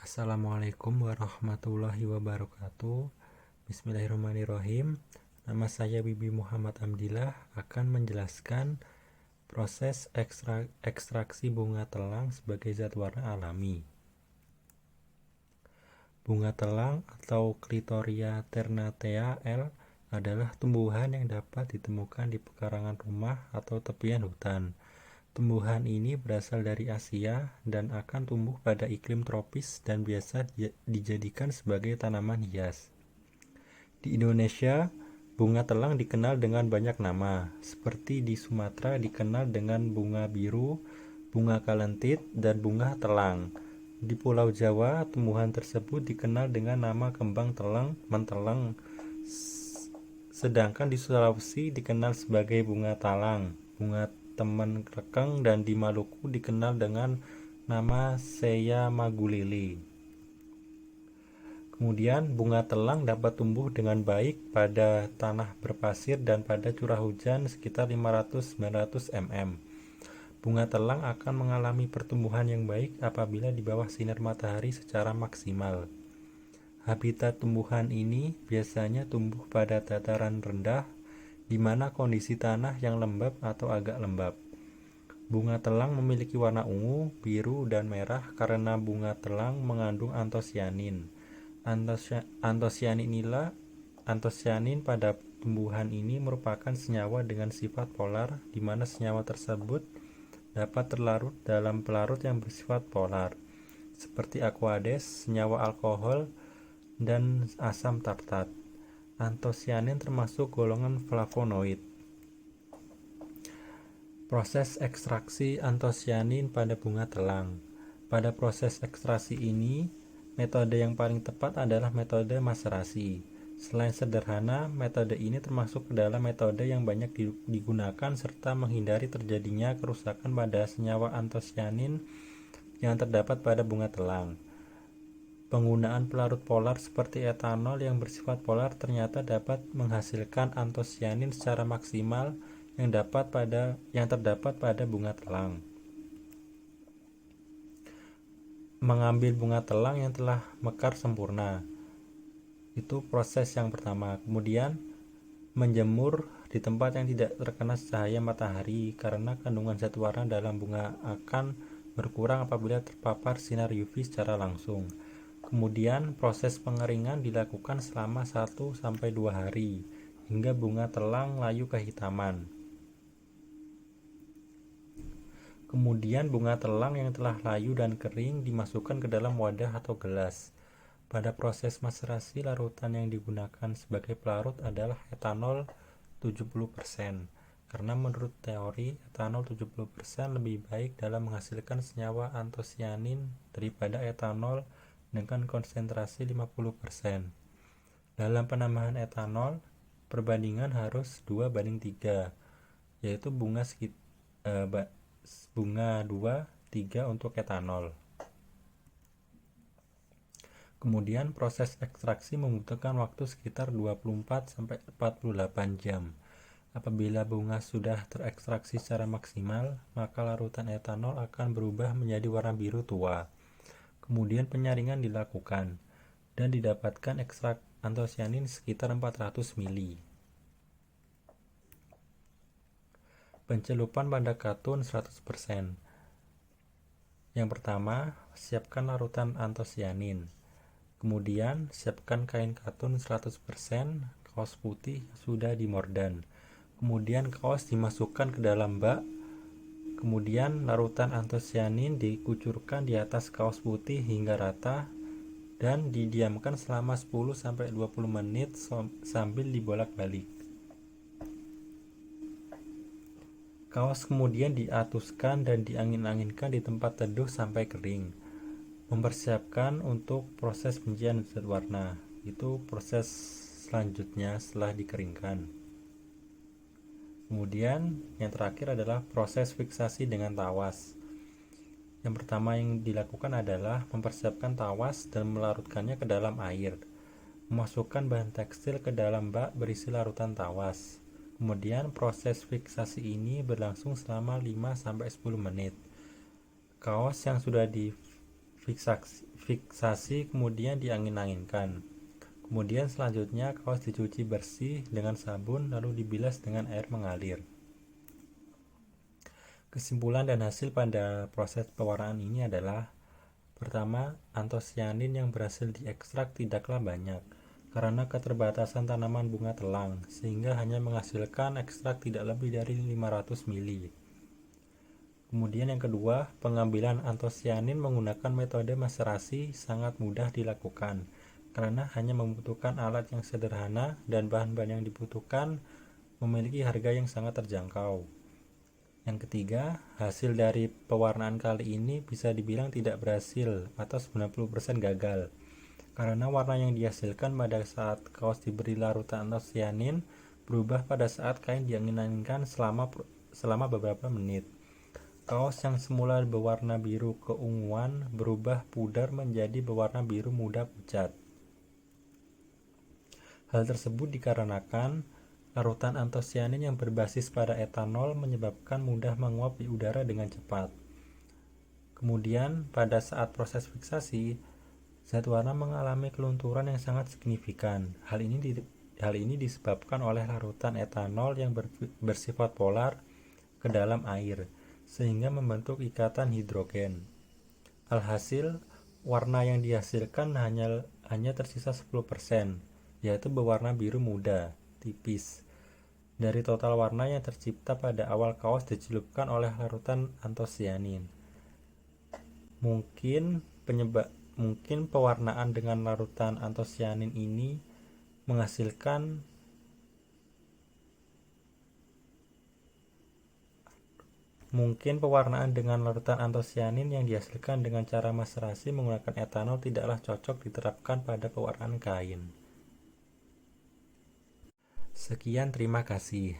Assalamualaikum warahmatullahi wabarakatuh. Bismillahirrahmanirrahim. Nama saya Bibi Muhammad Amdillah akan menjelaskan proses ekstraksi bunga telang sebagai zat warna alami. Bunga telang atau Clitoria ternatea L adalah tumbuhan yang dapat ditemukan di pekarangan rumah atau tepian hutan. Tumbuhan ini berasal dari Asia dan akan tumbuh pada iklim tropis dan biasa dijadikan sebagai tanaman hias. Di Indonesia, bunga telang dikenal dengan banyak nama, seperti di Sumatera dikenal dengan bunga biru, bunga kalentit, dan bunga telang. Di Pulau Jawa, tumbuhan tersebut dikenal dengan nama kembang telang, mentelang, sedangkan di Sulawesi dikenal sebagai bunga talang, bunga temen rekeng, dan di Maluku dikenal dengan nama Seya Magulili. Kemudian bunga telang dapat tumbuh dengan baik pada tanah berpasir dan pada curah hujan sekitar 500-900 mm. Bunga telang akan mengalami pertumbuhan yang baik apabila di bawah sinar matahari secara maksimal. Habitat tumbuhan ini biasanya tumbuh pada dataran rendah di mana kondisi tanah yang lembab atau agak lembab. Bunga telang memiliki warna ungu, biru, dan merah karena bunga telang mengandung antosianin. Antosianin pada tumbuhan ini merupakan senyawa dengan sifat polar, di mana senyawa tersebut dapat terlarut dalam pelarut yang bersifat polar, seperti Aquades, senyawa alkohol, dan asam tartat. Antosianin termasuk golongan flavonoid. Proses ekstraksi antosianin pada bunga telang. Pada proses ekstraksi ini, metode yang paling tepat adalah metode maserasi. Selain sederhana, metode ini termasuk ke dalam metode yang banyak digunakan serta menghindari terjadinya kerusakan pada senyawa antosianin yang terdapat pada bunga telang. Penggunaan pelarut polar seperti etanol yang bersifat polar ternyata dapat menghasilkan antosianin secara maksimal yang terdapat pada bunga telang. Mengambil bunga telang yang telah mekar sempurna, itu proses yang pertama. Kemudian menjemur di tempat yang tidak terkena cahaya matahari karena kandungan zat warna dalam bunga akan berkurang apabila terpapar sinar UV secara langsung. Kemudian proses pengeringan dilakukan selama 1-2 hari hingga bunga telang layu kehitaman. Kemudian bunga telang yang telah layu dan kering dimasukkan ke dalam wadah atau gelas. Pada proses maserasi, larutan yang digunakan sebagai pelarut adalah etanol 70%, karena menurut teori etanol 70% lebih baik dalam menghasilkan senyawa antosianin daripada etanol dengan konsentrasi 50%. Dalam penambahan etanol, perbandingan harus 2:3, yaitu bunga 2:3 untuk etanol. Kemudian proses ekstraksi membutuhkan waktu sekitar 24-48 jam. Apabila bunga sudah terekstraksi secara maksimal, maka larutan etanol akan berubah menjadi warna biru tua. Kemudian penyaringan dilakukan dan didapatkan ekstrak antosianin sekitar 400 ml. Pencelupan pada katun 100%. Yang pertama, siapkan larutan antosianin. Kemudian, siapkan kain katun 100%, kaos putih sudah dimordan. Kemudian kaos dimasukkan ke dalam bak. Kemudian larutan antosianin dikucurkan di atas kaos putih hingga rata dan didiamkan selama 10-20 menit sambil dibolak-balik. Kaos kemudian diatuskan dan diangin-anginkan di tempat teduh sampai kering. Mempersiapkan untuk proses penyajian zat warna. Itu proses selanjutnya setelah dikeringkan. Kemudian yang terakhir adalah proses fiksasi dengan tawas. Yang pertama yang dilakukan adalah mempersiapkan tawas dan melarutkannya ke dalam air. Memasukkan bahan tekstil ke dalam bak berisi larutan tawas. Kemudian proses fiksasi ini berlangsung selama 5-10 menit. Kaos yang sudah fiksasi kemudian diangin-anginkan. Kemudian selanjutnya kaos dicuci bersih dengan sabun lalu dibilas dengan air mengalir. Kesimpulan dan hasil pada proses pewarnaan ini adalah: pertama, antosianin yang berhasil diekstrak tidaklah banyak karena keterbatasan tanaman bunga telang, sehingga hanya menghasilkan ekstrak tidak lebih dari 500 ml. Kemudian yang kedua, pengambilan antosianin menggunakan metode maserasi sangat mudah dilakukan karena hanya membutuhkan alat yang sederhana dan bahan-bahan yang dibutuhkan memiliki harga yang sangat terjangkau. Yang ketiga, hasil dari pewarnaan kali ini bisa dibilang tidak berhasil atau 90% gagal karena warna yang dihasilkan pada saat kaos diberi larutan antosianin berubah pada saat kain diangin-anginkan selama beberapa menit. Kaos yang semula berwarna biru keunguan berubah pudar menjadi berwarna biru muda pucat. Hal tersebut dikarenakan larutan antosianin yang berbasis pada etanol menyebabkan mudah menguap di udara dengan cepat. Kemudian, pada saat proses fiksasi, zat warna mengalami kelunturan yang sangat signifikan. Hal ini disebabkan oleh larutan etanol yang bersifat polar ke dalam air, sehingga membentuk ikatan hidrogen. Alhasil, warna yang dihasilkan hanya tersisa 10%, yaitu berwarna biru muda, tipis, dari total warna yang tercipta pada awal kaos dicelupkan oleh larutan antosianin. Mungkin pewarnaan dengan larutan antosianin ini menghasilkan yang dihasilkan dengan cara maserasi menggunakan etanol tidaklah cocok diterapkan pada pewarnaan kain. Sekian, terima kasih.